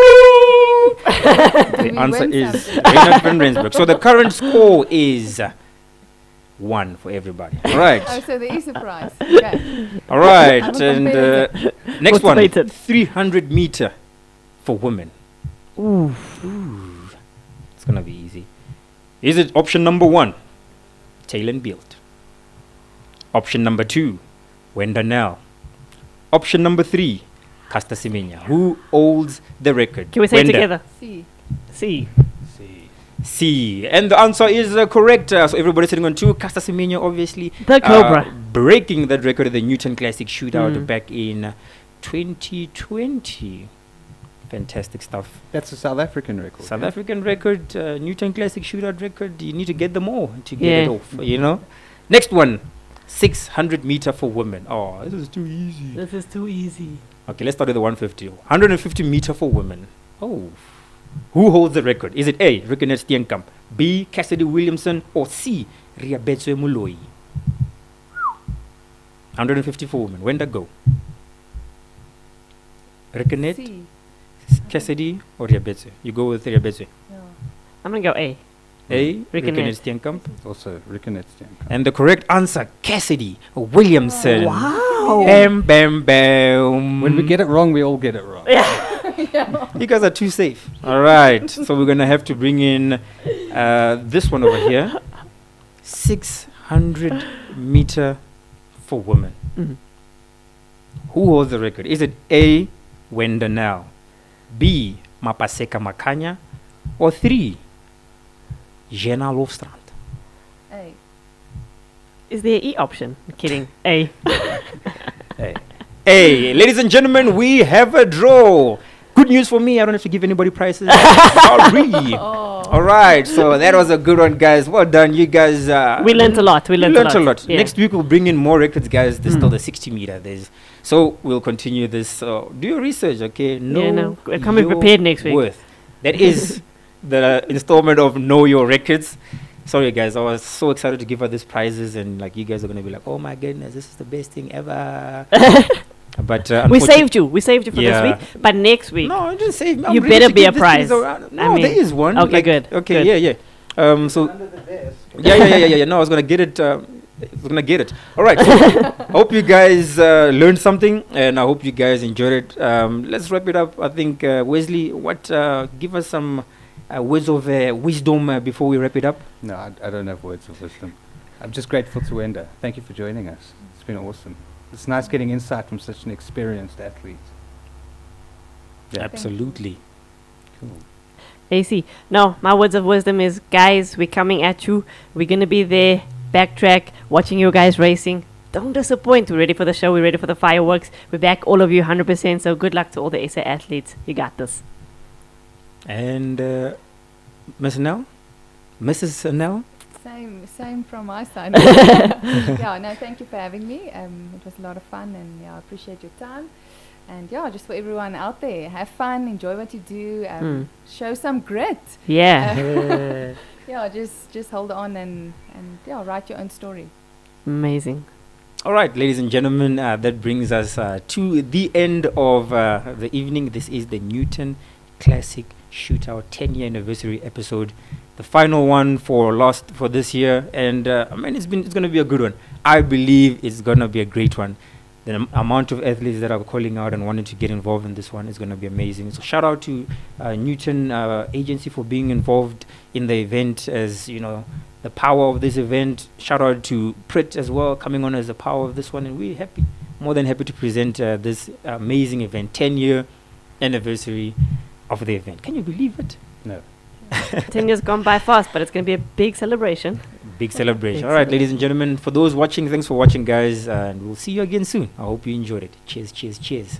bling. The answer is Reynard van Rensburg. So the current score is 1 for everybody. All right. Oh, so there is a prize. Okay. All right. I'm a And next one, Motivated. 300 meter for women. Ooh. Ooh. It's going to be easy. Is it option number 1, Taylor Bealt? Option number 2, Wenda Nel. Option number 3, Caster Semenya. Who holds the record? Can we say it Wenda. together? C. C. C. C. And the answer is correct. So everybody's sitting on 2. Caster Semenya, obviously. The Cobra. Breaking that record of the Newton Classic Shootout back in 2020. Fantastic stuff. That's a South African record. South African record, Newton Classic Shootout record. You need to get them all to get it off, Next one, 600 meter for women. Oh, this is too easy. This is too easy. Okay, let's start with the 150. 150 meter for women. Oh. Who holds the record? Is it A, Rickenet Steenkamp, B, Cassidy Williamson, or C, riabetswe muloi. 154 women. Wenda, go. Reconnaître, C. Cassidy, or riabetswe? You go with riabetswe. Yeah. I'm gonna go A. A. Reconnaître. Steenkamp. Also, Rickenet's And the correct answer, Cassidy Williamson. Wow. Bam, bam, bam. When we get it wrong, we all get it wrong. You guys are too safe. All right. So we're going to have to bring in this one over here. 600 meter for women. Mhm. Who holds the record? Is it A, Wenda Nel, B, Mapaseka Makanya, or 3, Jenna Lofstrand? A. Is there E option? I'm kidding. A. Hey, ladies and gentlemen, we have a draw. Good news for me. I don't have to give anybody prizes. Sorry. All right. So that was a good one, guys. Well done. You guys. We learnt a lot. We learnt a lot. Yeah. Next week, we'll bring in more records, guys. There's still the 60 meter. So we'll continue this. Do your research, okay? No. We're coming prepared next week. Worth. That is the installment of Know Your Records. Sorry, guys. I was so excited to give her these prizes, and like you guys are gonna be like, "Oh my goodness, this is the best thing ever." But we saved you. We saved you for this week. But next week, no, I didn't save. You better be a prize. No, I mean, there is one. okay, good. Okay, good. yeah. So yeah. No, I was gonna get it. All right. So hope you guys learned something, and I hope you guys enjoyed it. Let's wrap it up. I think Wesley, give us some words of wisdom before we wrap it up. No, I don't have words of wisdom. I'm just grateful to Wenda. Thank you for joining us. It's been awesome. It's nice getting insight from such an experienced athlete. Yeah. Absolutely. Cool. AC. No, my words of wisdom is, guys, we're coming at you. We're going to be there, backtrack, watching you guys racing. Don't disappoint. We're ready for the show. We're ready for the fireworks. We back all of you 100%. So good luck to all the SA athletes. You got this. And Mrs. Nel? Same from my side. Yeah, no, thank you for having me. It was a lot of fun, and I appreciate your time. And just for everyone out there, have fun, enjoy what you do, show some grit. Yeah. Just hold on and write your own story. Amazing. All right, ladies and gentlemen, that brings us to the end of the evening. This is the Newton Classic Shootout 10-year anniversary episode, the final one for this year, and it's going to be a good one. I believe it's going to be a great one. The amount of athletes that are calling out and wanting to get involved in this one is going to be amazing. So shout out to Newton Agency for being involved in the event, as you know, the power of this event. Shout out to Prit as well, coming on as the power of this one, and we're more than happy to present this amazing event, 10-year anniversary of the event. Can you believe it? No. 10 years gone by fast, but it's going to be a big celebration. Big celebration. All right, ladies and gentlemen, for those watching, thanks for watching, guys, and we'll see you again soon. I hope you enjoyed it. Cheers.